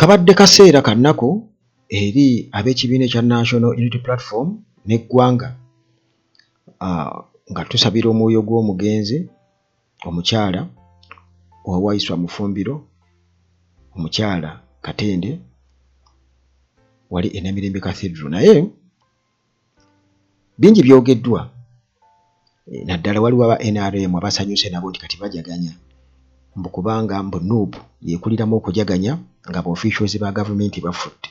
kabadde kaseera kannako eri ab'ekibiina ekya National Unity Platform n'eggwanga nga tusabira omwoyo gw'omugenzi omukyala owawaayiswa Mufumbiro, omukyala Katende wali e Namirembe Cathedral. Naye bingi byogeddwa, naddala waliwo aba NRM abasanyuse nabo nti kati bajaganya mbu kubanga mbu Nuupu yeekuliramu okujaganya nga officials ba gavumenti bafudde.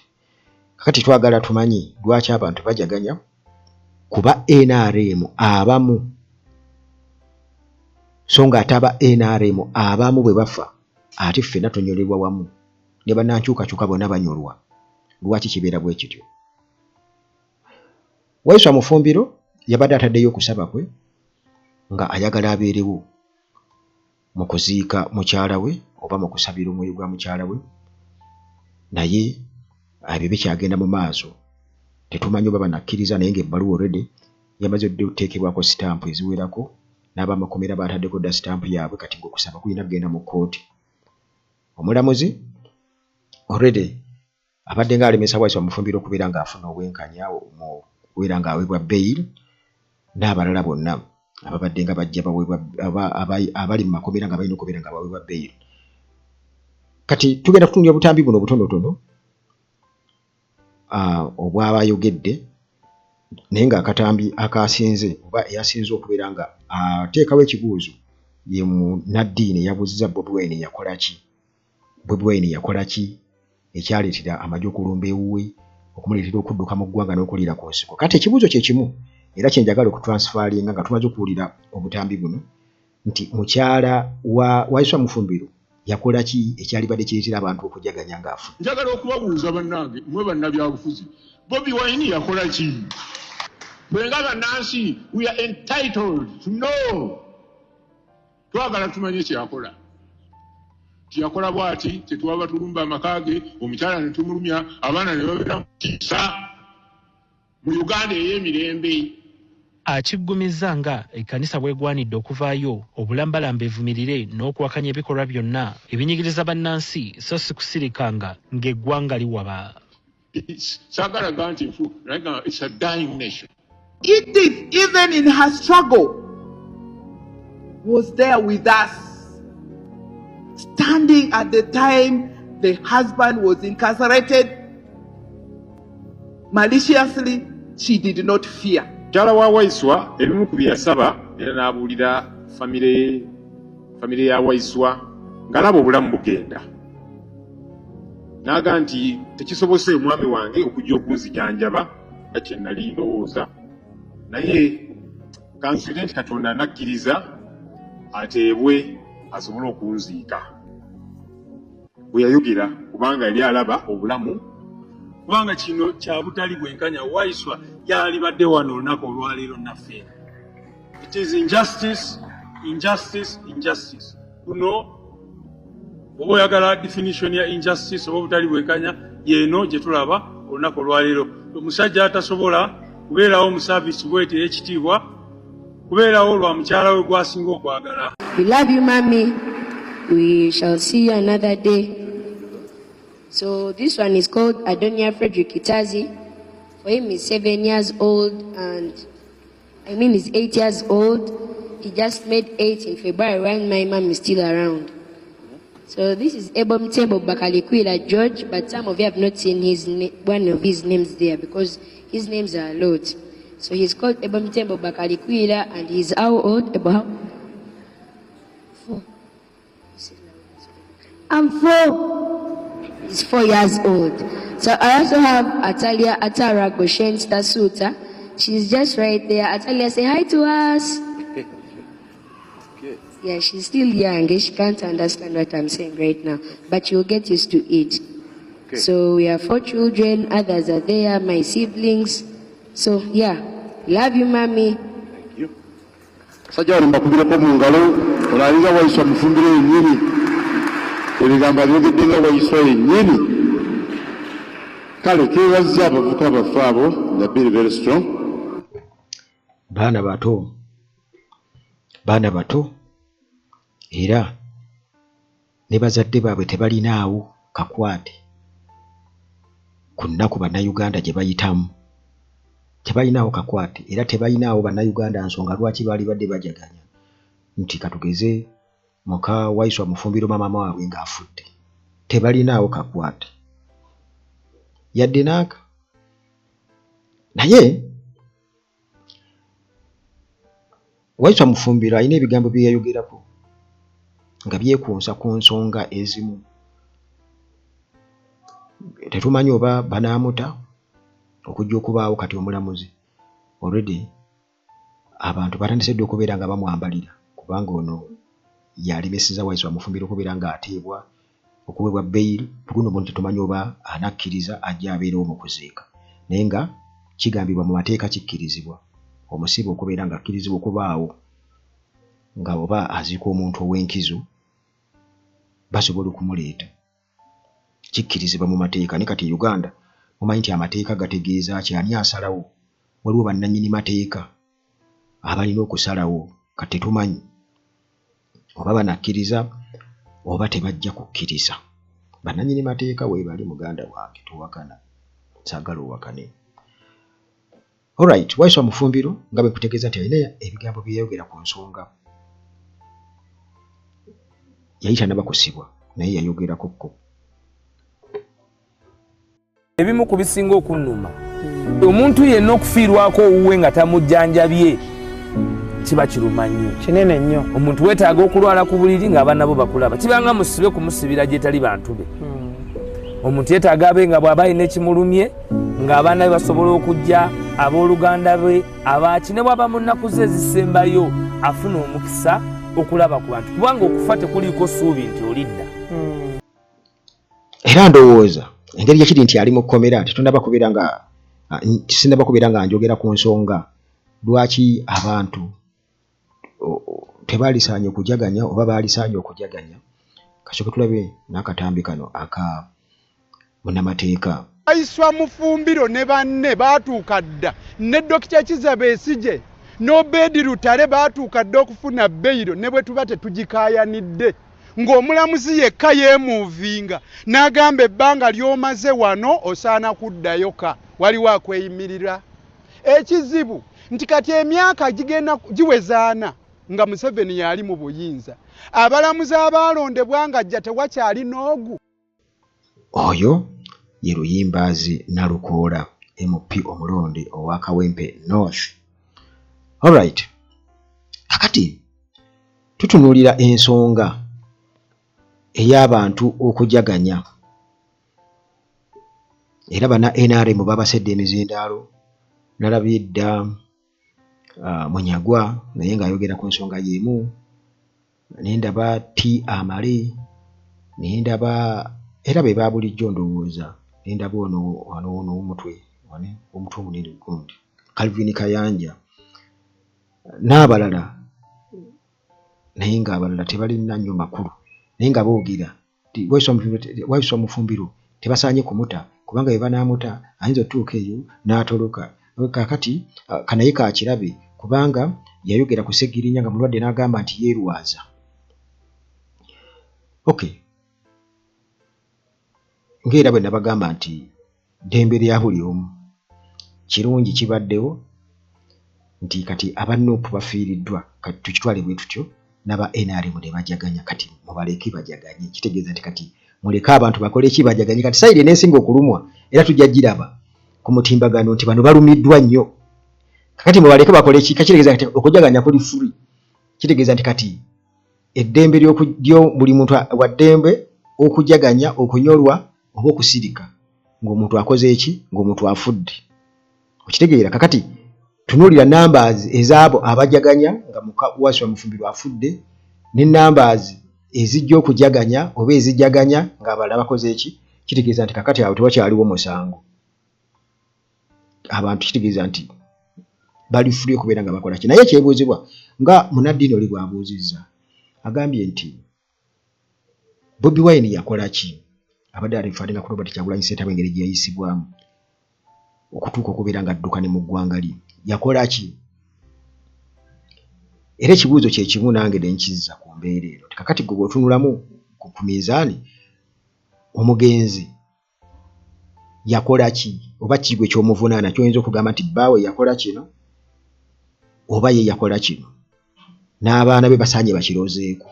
Kakati twagala tumanyi lwaki abantu bajaganya, kuba NRM abamu so nga ate aba NRM abamu bwe bafa ate ffenna tonyolebwa wamu ne bannankyukakyuka bonna banyolwa. Lwaki kibeera bwe kityo? Waayiswa Mufumbiro yabadde ataddeyo okusaba kwe nga ayagala abeerewo mu kuziika mukyala we oba mu kusabira omwoyo gwa mukyala we, naye ebyo bikyagenda mu maaso. Tetumanyi oba banakkiriza, naye ng'ebbaluwa already yamaze okuteekebwako sitampu eziwerako, n'abamakomera baataddeko dda sitampu yaabwe, kati ng'okusaba kulina kugenda mu kkooti. Omulamuzi already abadde ng'alemesa Waayiswa Mufumbiro okubeera ng'afuna obwenkanya okubeera ng'aweebwa bail, n'abalala bonna ababadde nga bajja abali mu makomera nga balina okubeera nga baweebwa bail. Kati tugenda kutunulya obutambi buno obutonotono obwabayogedde, naye ng'akatambi akasinze oba eyasinze okubeera nga ateekawo ekibuuzo ye munnaddiini eyabuuzizza Bobi Wine yakola ki? Bobi Wine yakola ki ekyaleetera amagye okulumba ewuwe, okumuleetera okudduka mu ggwanga n'okuliira ku nsiko? Kati ekibuuzo kye kimu era kye njagala okutransfalinga nga tumaze okuwulira obutambi buno, nti mukyala wa Waayiswa Mufumbiro yakola ki ekyalibadde kireetera abantu okujaganya ng'afu? Njagala okubabuuza bannange, mmwe bannabyabufuzi, Bobi Wine yakola ki? Bwe nga bannansi, we are entitled to know. Twagala tumanye kyeyakola. Tiyakola bw'ati, tetuwaba tulumba amaka ge, omukyala ne tumulumya, abaana ne babeera mu kisa mu Uganda ey'emirembe. Akiggumizza nga ekkanisa bw'egwanidde okuvaayo obulambalamba evumirire n'okuwakanya ebikolwa byonna ebinyigiriza bannansi so si kusirikanga ng'eggwanga liwaba. Saagala nti nfu, it's a dying nation. Edith, even in her struggle, was there with us, standing at the time the husband was incarcerated. Maliciously, she did not fear. Mukyala wa Waayiswa ebimu ku bye yasaba era n'abuulira famire ya Waayiswa ng'alaba obulamu bugenda. N'aga nti tekisobose omwami wange okujja okunzijanjaba nga kye nali ndowooza, naye kansubire nti Katonda anakkiriza ateebwe asobole okunziika. Bwe yayogera kubanga yali alaba obulamu, kubanga kino kya butali bwenkanya. Waayiswa yalibadde wano olunaku olwaleero naffe. It is injustice, injustice, injustice. Kuno oba oyagala definition ya injustice oba butali bwenkanya, yeeno gye tulaba olunaku olwaleero. Omusajja atasobola kubeerawo mu saavisi bw'eti ey'ekitiibwa, kubeerawo lwa mukyala we gwasinga okwagala. We love you, Mommy. We shall see you another day. So this one is called Adonia Frederick Itazi. For him, he's 7 years old, and he's 8 years old. He just made 8 in February when my mom is still around. So this is Ebomtembo Bakalikwila George, but some of you have not seen one of his names there because his names are a lot. So he's called Ebomtembo Bakalikwila, and he's how old? About 4. I'm 4. He's 4 years old. So I also have Atalia Atara Goshen Stasuta. She's just right there. Atalia, say hi to us. Yeah, she's still young. She can't understand what I'm saying right now, but she'll get used to it. Okay. So we have 4 children. Others are there, my siblings. So yeah, love you, Mommy. Thank you. Sajja mbakubira ko mu ngalo olalinga Waayiswa Mufumbiro yennyini ebigamba byogedde nga Waayiswa yennyini. Kale keebazza abavuka baffe abo, they're very very strong. Baana bato era ne bazadde baabwe tebalinaawo kakwate ku nnaku bannayuganda gye bayitamu tebalinawo kakwate era tebalinawo bannayuganda nsonga lwaki baali badde bajaganya nti katugeze muka Waiswa Mufumbiro mama waabwe ng'afudde. Tebalinawo kakwate yadde naaka. Naye Waiswa Mufumbiro alina ebigambo bye yayogerako nga byekunsa ku nsonga ezimu. Tetumanyi oba banaamuta okujja okubaawo kati omulamuzi. Already abantu batandise dde okubeera nga bamwambalira kubanga ono yalemeseza Waiswa Mufumbiro okubeera ng'ateebwa okuweebwa beyiri. Guno omuntu tetumanyi oba anakkiriza ajja abeerewo mu kuziika. Naye nga kigambibwa mu mateeka kikkirizibwa omusibe okubeera ng'akkirizibwa okubaawo nga oba aziika omuntu ow'enkizo basobola okumuleeta. Kikkirizibwa mu mateeka. Ne kati Uganda mumanyi nti amateeka gategeeza kyani asalawo. Waliwo bannannyini mateeka abalina okusalawo. Kati tetumanyi oba banakkiriza oba tebajja kukkiriza. Bannannyini mateeka weebali muganda wange towakana. Saagala owakane. Alright, Waiswa Mufumbiro nga bwe kutegeeza nti alina ebigambo bye yayogera ku nsonga. Yayita n'abakusibwa naye yayogerakokko. Ebimu ku bisinga okunnuma omuntu yenna okufiirwako owuwe nga tamujjanjabye kiba kiruma nnyo kinene nnyo. omuntu weetaaga okulwala ku buliri ng'abaana bo bakulaba kibanga musibe kumusibira gyetali bantu be. Omuntu yeetaaga abe nga bw'aba alina ekimulumye ng'abaana be basobola okujja abooluganda be abaaki ne bw'aba mu nnaku ze ezisembayo afuna omukisa okulaba ku bantu kubanga okufa tekuliiko ssuubi nti olidda. Era ndowooza engeri gye kiri nti ali mu kkomera tetundaba kubeera nga sindaba kubeera nga njogera ku nsonga lwaki abantu tebaalisaanye okujaganya oba baalisaanye okujaganya. Kasooke tulabe n'akatambi kano aka munnamateeka. Waiswa Mufumbiro ne banne baatuuka dda ne Dokita Kizza Besigye n'Obedi Lutale baatuuka dda okufuna beyiro ne bwe tuba tetugikaayanidde ng'omulamuzi yekka yeemuuvinga n'agamba ebbanga ly'omaze wano osaana kuddayoka waliwo akweyimirira. Ekizibu nti kati emyaka gigenda giwezaana nga Museveni yali mu buyinza. Abalamuzi abaalondebwa ng'ajja tewakyali n'ogu. Oyo ye Luyimbaazi Nalukoola MP omulonde owa Kawempe North. Alright. Kakati tutunuulira ensonga ey'abantu okujaganya. Era bana NRM babasedde emizindaalo. Nalabye dda Munyagwa naye ng'ayogera ku nsonga y'emu. Ne ndaba T Amale. Ne ndaba era be babulijjo ndowooza. Ne ndaba ono w'omutwe omunene gundi Calvin Kayanja n'abalala naye ng'abalala tebalina nnyo makulu naye nga boogera ti Waiswa Mufumbiro tebasaanye kumuta kubanga bwe banaamuta ayinza otuuka eyo n'atoloka. Kaakati kanaye kakirabe kubanga yayogera ku Sseggirinya nga mulwadde n'agamba nti yeerwaza. Okay. Ng'era bwe nabagamba nti ddembe lya buli omu kirungi kibaddewo nti kati aba Nuupu bafiiriddwa kati tukitwale bwe tutyo n'aba NRM ne bajaganya kati mubaleke bajaganye. Kitegeeza nti kati muleke abantu bakole ki bajaganye kati sayidi n'esinga okulumwa era tujja giraba ku mutimbagano nti bano balumiddwa nnyo. Kati mubaleke bakole ki kitegeeza nti okujaganya kuli free. Kitegeeza nti kati eddembe lyo buli muntu wa ddembe okujaganya okunyolwa oba okusirika ng'omuntu akoze eki ng'omuntu afudde. Okitegeera kakati tunuulira numbers ezaabo abajaganya nga muka Waiswa Mufumbiro afudde ne numbers ezijja okujaganya oba ezijaganya ng'abalala bakoze eki. Kitegeeza nti kakati awo tewakyaliwo musango. Abantu kitegeeza nti bali free okubeera nga bakola ki. Naye ekyebuuzibwa nga Munaddiini oli bw'abuuzizza agambye nti Bobi Wine yakola ki abadde alifaadinga ku Robert Kyagulanyi Ssentamu engeri gye yayisibwamu okutuuka okubeera nga adduka ne mu ggwanga lye. Yakola ki? Era ekibuuzo kye kimu nange ne nkizza ku mbeera eno. Kakati gwe bw'otunulamu ku miizaani omugenzi yakola ki oba kigwe ky'omuvunaana kyoyinza okugamba nti bbaawe yakola kino oba ye yakola kino n'abaana be basaanye bakiroozeeko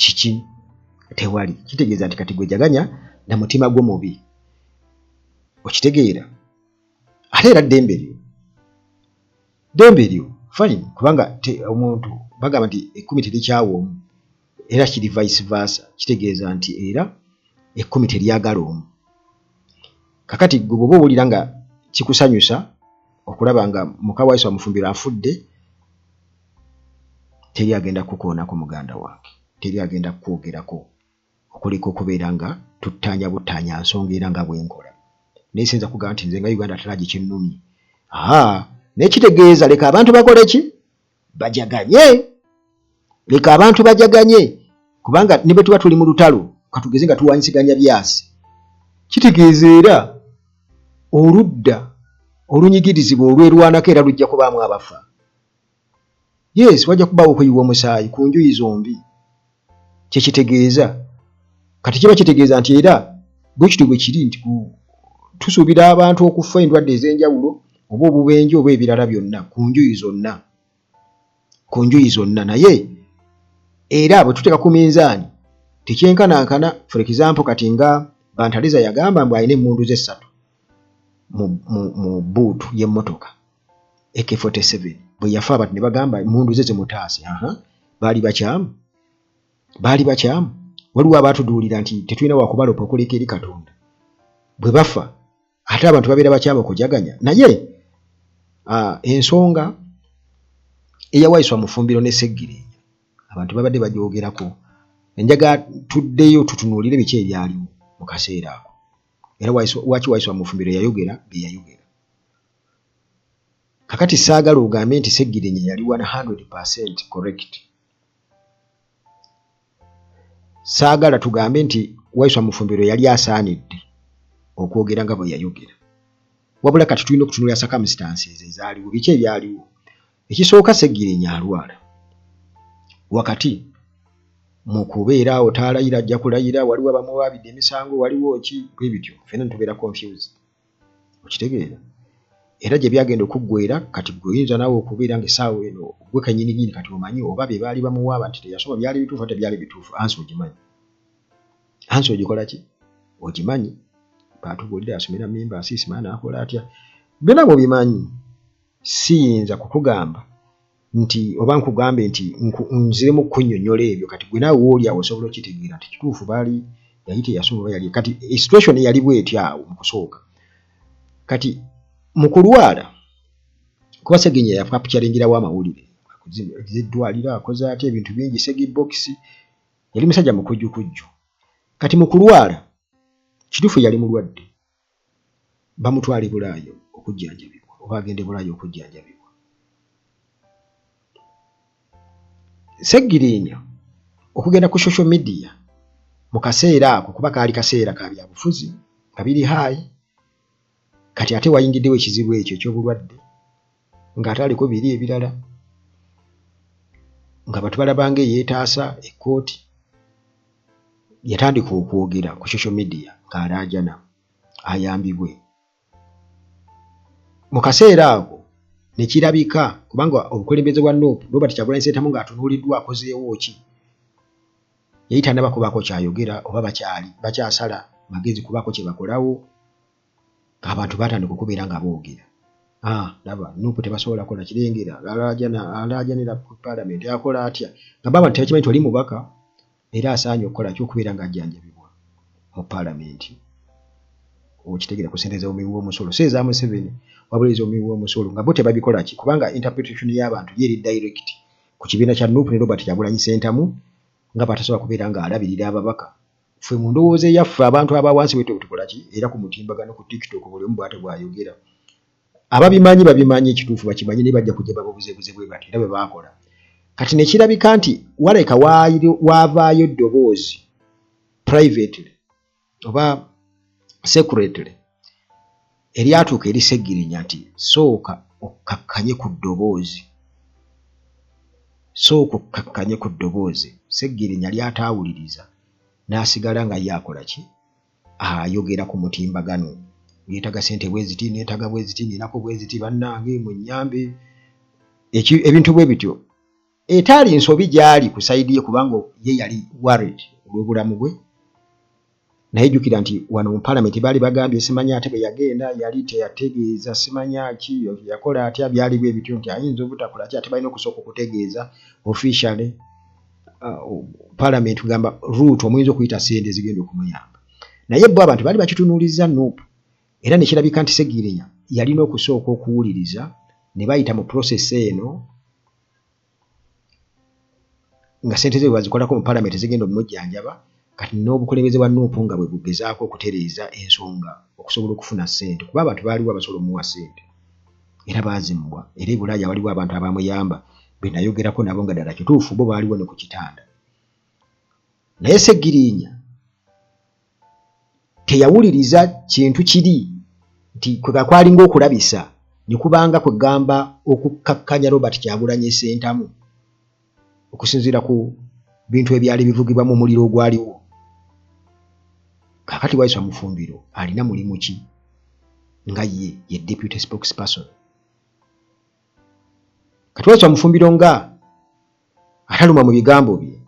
kiki tewali kitegeeza nti kati gwe jaganya na mutima gwo mubi okitegeera ate era ddembe lyo fine kubanga omuntu bagamba nti ekkumi terikyawa omu era kiri vice versa kitegeeza nti era ekkumi teryagala omu kakati gwe bw'oba owulira nga kikusanyusa okulaba nga muka waayisa wamufumbiro afudde teri agenda kukoonako muganda wange teri agenda kukwogerako okuliko okubeera nga tuttaanya buttaanya nsonga era nga bwenkola naye sinza kugamba nti nze nga Uganda talagi kinnumye nekitegeeza leka abantu bakole ki bajaganye leka abantu bajaganye kubanga ne bwe tuba tuli mu lutalo katugeze nga tuwanyisiganya byasi kitegeeza era oludda olunyigirizibwa olwerwanako era lujja kubaamu abafa yes wajja kubaawo okuyiwa omusaayi ku njuyi zombi kyekitegeeza kati kiba kitegeeza nti era bwe kityo bwe kiri nti tusuubira abantu okufa endwadde ez'enjawulo oba obubenje oba ebirala byonna ku njuyi zonna naye era bwe tuteeka ku minzaani tekyenkanankana for example kati nga Bantaliza yagamba mbu alina emmundu ze 3 mu buutu y'emmotoka AK47 bwe yafa abantu ne bagamba emmundu ze zimutaase baali bakyamu waliwo abaatuduulira nti tetulina wakubalopa okuleka eri Katonda bwe bafa ate abantu babeera bakyamu okujaganya naye ensonga eyawaayiswa mu ffumbiro ne Sseggirinya abantu babadde bagyogerako enjaga tuddeyo tutunuulire biki ebyaliwo mu kaseera ako era waki waayiswa mu ffumbiro yayogera bye yayogera kakati saagala ogambe nti Sseggirinya yali 100% correct saagala tugambe nti waayiswa mu ffumbiro yali asaanidde okwogera nga bwe yayogera wabula kati tulina okutunulira circumstances ezaaliwo biki ebyaliwo ekisooka Sseggirinya alwala wakati mu kubeera awo taalayira ajja kulayira waliwo abamuwaabidde emisango waliwo ki bwe bityo ffenna tubeera confused okitegeera era gye byagenda okuggwera kati gwe oyinza naawe okubeera ng'essaawa eno gwe kannyininyini kati omanyi oba bye baali bamuwaaba nti teyasoma byali bituufu ate byali bituufu ansi ogimanyi ansi ogikola ki ogimanyi baatubuulira asomera mmimba asiisima n'akola atya byonna mubimanyi siyinza kukugamba nti oba nkugambe nti nziremu kunnyonnyola ebyo kati gwe naawe wooli awo osobola okitegeera nti kituufu baali yali teyasoma oba yali kati situation yali bwetyo awo mu kusooka kati mu kulwala kuba Sseggirinya yafa kukyalengerawo amawulire eddwaliro akoze atya ebintu bingi Sseggibokisi yali musajja mukujjukujju kati mu kulwala kituufu yali mulwadde bamutwala e Bulaayo okujjanjabibwa oba agende Bulaayo okujjanjabibwa Sseggirinya okugenda ku social media mu kaseera ako kuba kaali kaseera ka byabufuzi nga biri haayi kati ate wayingiddewo ekizibu ekyo eky'obulwadde ng'ate aliko biri ebirala nga batu balabanga eyeetaasa ekkooti yatandika okwogera ku social media ng'alaajana ayambibwe mu kaseera ako ne kirabika kubanga obukulembeze bwa NUP Robert Kyagulanyi Ssentamu ng'atunuuliddwa akozeewo ki yali tannabakubako kyayogera oba bakyasala magezi kubako kye bakolawo abantu batandika okubeera nga boogera laba NUP tebasobola kola kirengera alaajanira ku Parliament akola atya nga baba tebakimanyi nti oli mubaka era asaanye okukola kyokubeera nga ajjanjabibwa mu Parliament okitegeera ku ssente z'omuwi w'omusolo si eza Museveni wabula ez'omuwi w'omusolo nga bo tebabikola ki kubanga interpretation y'abantu yeri direct ku kibiina kya NUP ne Robert Kyagulanyi Ssentamu nga batasobola kubeera nga alabirira ababaka ffe mu ndowooza eyaffe abantu abawansi bwe tukola ki era ku mutimbagano ku TikTok buli omu bw'ate bw'ayogera ababimanyi babimanyi ekituufu bakimanyi ne bajja kujja babubuzeebuze bwe bati era bwe baakola kati ne kirabika nti waleka waavaayo eddoboozi privately oba secretly eryatuuka eri Sseggirinya nti sooka okkakkanye ku ddoboozi Sseggirinya ly'ataawuliriza n'asigala nga ye akola ki ayogera ku mutimbagano yeetaga ssente bwe ziti neetaga bwe ziti neenako bwe ziti bannange mwennyambe ebintu bwe bityo etaali nsobi gy'ali ku sayidi ye kubanga ye yali worried olw'obulamu bwe naye jjukira nti wano mu paalamenti baali bagambye simanyi ate bwe yagenda yali teyategeeza simanya ki yakola atya byali bwe bityo nti ayinza obutakola ki ate balina okusooka okutegeeza officially paalamenti kugamba root omuyinza okuyita sente zigenda okumuyamba naye bo abantu baali bakitunuuliza Nuupu era ne kirabika nti Segirinnya yalina okusooka okuwuliriza ne bayita mu process eno nga ssente ze bazikolako mu paalamenti zigenda omumujjanjaba kati n'obukulembeze bwa Nuupu nga bwe bugezaako okutereeza ensonga okusobola okufuna ssente kuba abantu baaliwo abasobola omuwa ssente era baazimubwa era e Bulaaya waliwo abantu abamuyamba be nayogerako nabo nga ddala kituufu bo baaliwo ne ku kitanda naye Segirinnya teyawuliriza kintu kiri nti kwalinga okulabisa ne kubanga kwegamba okukkakkanya Robert Kyagulanyi Ssentamu okusinziira ku bintu ebyali bivugibwa mu muliro ogwaliwo kakati Waiswa Mufumbiro alina mulimu ki nga ye deputy spokesperson kati Waiswa Mufumbiro nga ataluma mu bigambo bye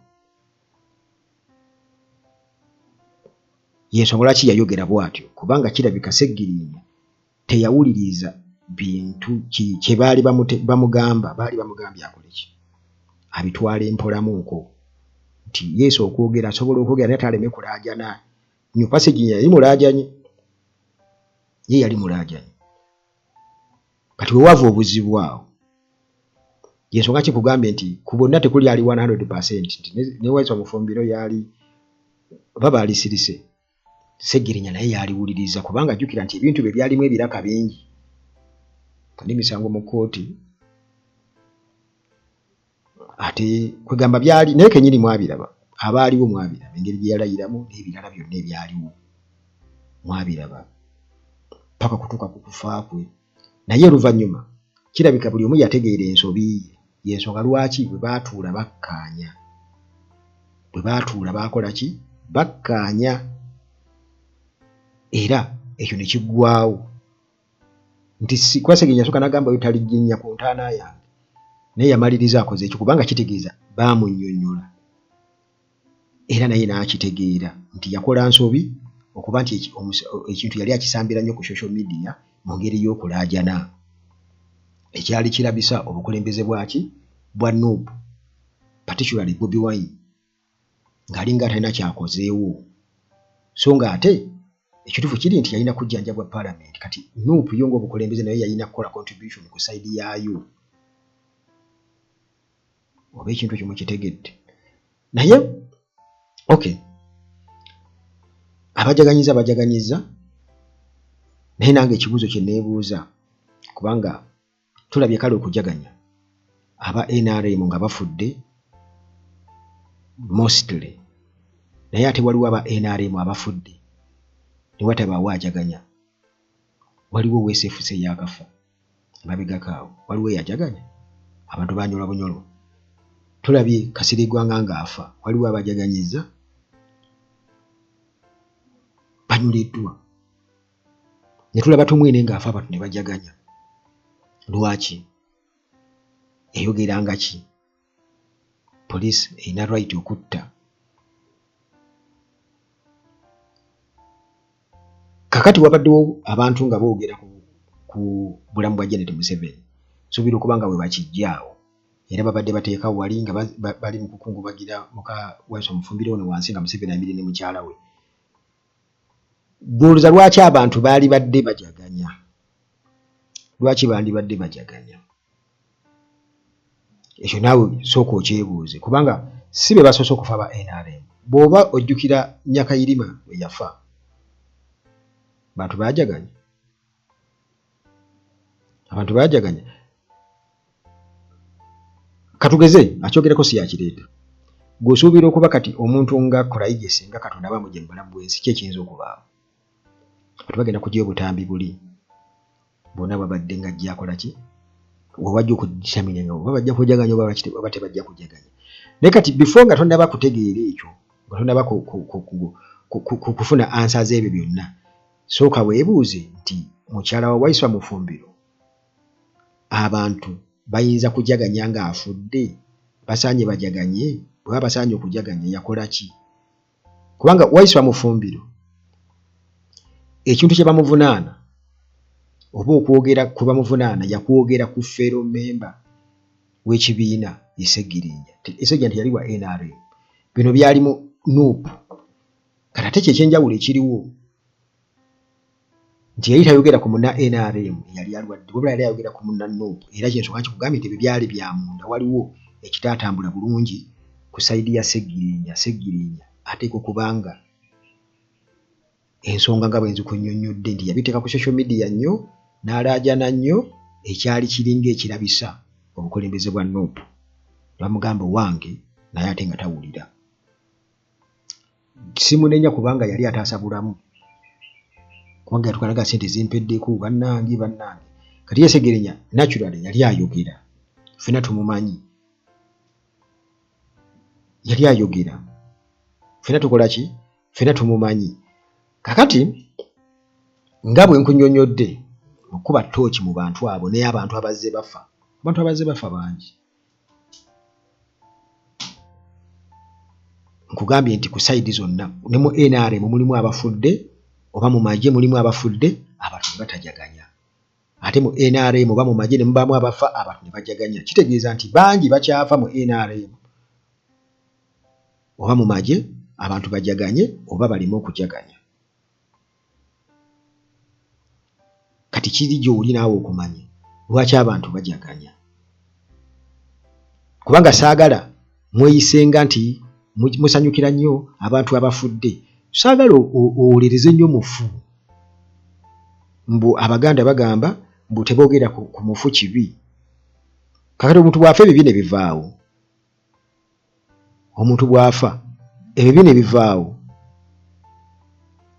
yensonga lwaki yayogera bw'atyo kubanga kirabika Segirinnya teyawuliriza bintu kye baali bamugamba baali bamugambye akole ki abitwala empolamuko nti Yesu okwogera asobola okwogera naye taleme kulaajana nnyo Segirinnya yali mulaajanye ye yali mulaajanye kati we wava obuzibu awo yensonga kikugambye nti ku bonna tekuli ali 100% nti ne Waiswa Mufumbiro yali baba alisirise Segirinnya naye yaliwuliriza kubanga jjukira nti ebintu bye byalimu ebiraka bingi n'emisango mu kkooti ate kwegamba byali naye kenyini mwabiraba abaaliwo mwabiraba engeri gye yalayiramu n'ebirala byonna ebyaliwo mwabiraba paka kutuuka ku kufa kwe naye oluvannyuma kirabika buli omu yategeera ensobi ye yensonga lwaki bwe baatuula bakkaanya bwe baatuula baakola ki bakkaanya era ekyo ne kiggwaawo nti kwa Segirinnya asooka n'agamba talijjinnya ku ntaana yange naye yamaliriza akoze ekyo kubanga kitegeeza baamunnyonnyola era naye n'akitegeera nti yakola nsobi okuba nti ekintu yali akisambira nnyo ku social media mu ngeri y'okulaajana ekyali kirabisa obukulembeze bwaki bwa Nuupu particularly Bobi Wine ng'alinga atalina kyakozeewo so nga ate ekituufu kiri nti yalina kujjanjabwa paalamenti kati Nuupu yo ng'obukulembeze naye yalina kukola contribution ku sayidi yaayo oba ekintu ekyo mukitegedde naye okay abajaganyiza naye nange ekibuuzo kye neebuuza kubanga tulabye kale okujaganya aba NRM nga bafudde mostly naye ate waliwo aba NRM abafudde ne watabaawo ajaganya waliwo WSFC yakafa mabegakaawo waliwo eyajaganya abantu banyola bunyolo tulabye Kasirigwa ng'afa waliwo abajaganyiza banyuliddwa ne tulaba Tumwine ng'afa abantu ne bajaganya lwaki yayogeranga ki poliisi erina right okutta kakati wabaddewo abantu nga boogera ku bulamu bwa Janet Museveni suubira okuba nga bwe bakijjaawo era babadde bateekawo wali nga bali mu kukungubagira muka Waiswa Mufumbiro ono wansi nga Museveni ayimiridde ne mukyala we buuliza lwaki abantu baali badde bajaganya lwaki baali badde bajaganya ekyo naawe sooka okyebuuze kubanga si be basoose okufa ba NRM bw'oba ojjukira Nyakayirima we yafa abantu baajaganya abantu baajaganya katugeze akyogerako si yakireeta gw'osuubira okuba kati omuntu nga Courageous nga Katonda bamugye mu bulamu bw'ensi ki ekiyinza okubaawo kati bagenda kuggya obutambi buli bonna babadde nga ajja akola ki wabajja okugitamanya nga oba bajja kujaganya oba tebajja kujaganya naye kati before nga tonnaba kutegeera ekyo nga tonnaba kufuna answers ebyo byonna. Sooka weebuuze nti mukyala wa Waiswa Mufumbiro abantu bayinza kujaganya nga afudde, basaanye bajaganye, bwe basaanye okujaganya yakola ki? Kubanga Waiswa Mufumbiro ekintu kye bamuvunaana oba okwogera ku bamuvunaana yakwogera ku fero member w'ekibiina Essegirinnya. Essegirinnya nti yali wa NRM. Bino byali mu NUP. Kati ate kye ekyenjawulo ekiriwo nti yali tayogera ku munna NRM yali alwadde, wabula yali ayogera ku munna NUP. Era kyensonga kikugambye nti ebyo byali bya munda, waliwo ekitaatambula bulungi ku sayidi ya Ssegirinnya ateeka okubanga ensonga nga bwe nzikunnyonnyodde nti yabiteeka ku social media nnyo n'alaajana nnyo ekyali kiringa ekirabisa obukulembeze bwa NUP. Bamugamba wange naye ate nga tawulira. Simunenya kubanga yali ataasa bulamu. Kubanga yatukanaga ssente zimpeddeko bannange. Kati Essegirinnya naturally yali ayogera. Ffenna tumumanyi. Yali ayogera. Ffenna tukola ki? Ffenna tumumanyi. Kakati nga bwe nkunnyonnyodde okuba ttooki mu bantu abo naye abantu abazze bafa. Abantu abazze bafa bangi. Nkugambye nti ku sayidi zonna ne mu NRM mulimu abafudde oba mu magye mulimu abafudde abantu ne batajaganya. Ate mu NRM oba mu magye ne mubaamu abafa abantu ne bajaganya. Kitegeeza nti bangi bakyafa mu NRM oba mu magye abantu bajaganye oba balimu okujaganya. Kati kiri gy'oli naawe okumanya lwaki abantu bajaganya. Kubanga saagala mweyisenga nti musanyukira nnyo abantu abafudde. Saagala owolereze nnyo mufu. Mbu Abaganda bagamba mbu teboogera ku mufu kibi. Kakati omuntu bw'afa ebyo ne bivaawo. Omuntu bw'afa ebyo ne bivaawo.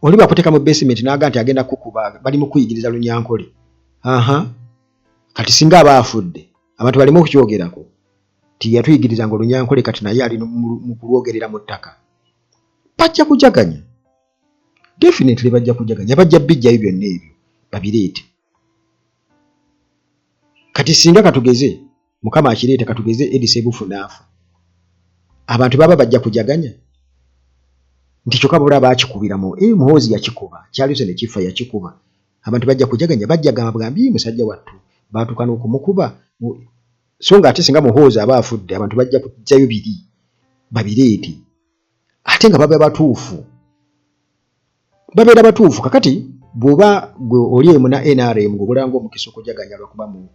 Oli bakuteeka mu basement n'aga nti agenda kukuba bali mu kuyigiriza Lunyankole. Kati singa aba afudde abantu balimu okukyogerako nti yatuyigiriza ngo Lunyankole kati naye ali mu kulwogerera mu ttaka. Bajja kujaganya. Definitely bajja kujaganya. Bajja bijjayo byonna ebyo babireete. Kati singa katugeze Mukama akireeta katugeze Edise Bufu naafa. Abantu baba bajja kujaganya. Nti kyokka bula baakikubiramu Muhoozi yakikuba kyaliso ne kifa yakikuba. Abantu bajja kujaganya bajjaga bagambi musajja wattu baatukana okumukuba. So nga ate singa Muhoozi aba afudde abantu bajja kujjayo biri babireete ate nga baba batuufu. Babeera batuufu. Kakati bw'oba gwe oli emu na NRM ng'obulanga omukisa okujaganya lwakuba mu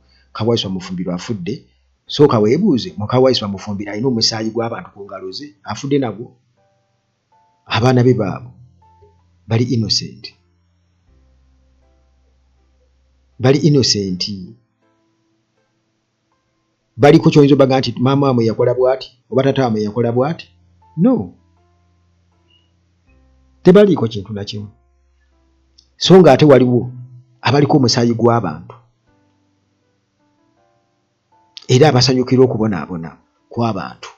Waiswa Mufumbiro afudde, sooka weebuuze mu Waiswa Mufumbiro alina omusaayi gw'abantu ku ngalo ze afudde nagwo. Abaana be baabo bali innocent. Bali innocent. Baliko ky'oyinza obaga nti maama wamwe yakola bw'ati oba taata wamwe yakola bw'ati. No. Tebaliiko kintu na kimu. So nga ate waliwo abaliko omusaayi gw'abantu era abasanyukira okubonaabona kw'abantu.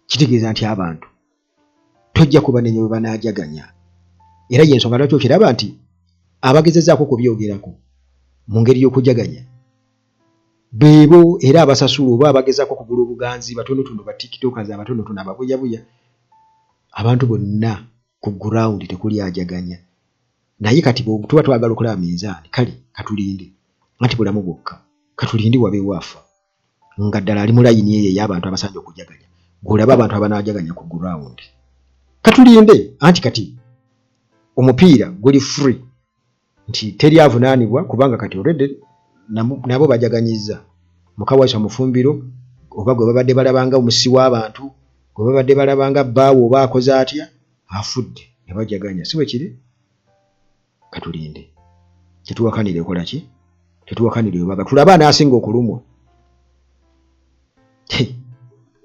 Kitegeeza nti abantu tojja kubanenya bwe banaajaganya. Era y'ensonga lwaki okiraba nti abagezezzaako kubyogerako mu ngeri y'okujaganya beebo era abasasula oba abagezaako kugula obuganzi batonotono ba tiktokers abatonotono ababuyabuya. Abantu bonna ku ground tekuli ajaganya. Naye kati bwe tuba twagala okulaba minzaani kale katulinde anti bulamu bwokka katulinde wabeewo afa nga ddala ali mu layini eyo ey'abantu abasanja okujaganya. Gw'olaba abantu abanaajaganya ku ground katulinde anti kati omupiira guli free nti teri avunaanibwa kubanga kati already nabo bajaganyizza. Mu Waiswa Mufumbiro oba gwe babadde balabanga omusi w'abantu gwe babadde balabanga bbaawo oba akoze atya afudde ne bajaganya. Si bwe kiri? Katulinde. Tetuwakanire ekola ki? Tetuwakanire obaga. Tulaba anaasinga okulumwa.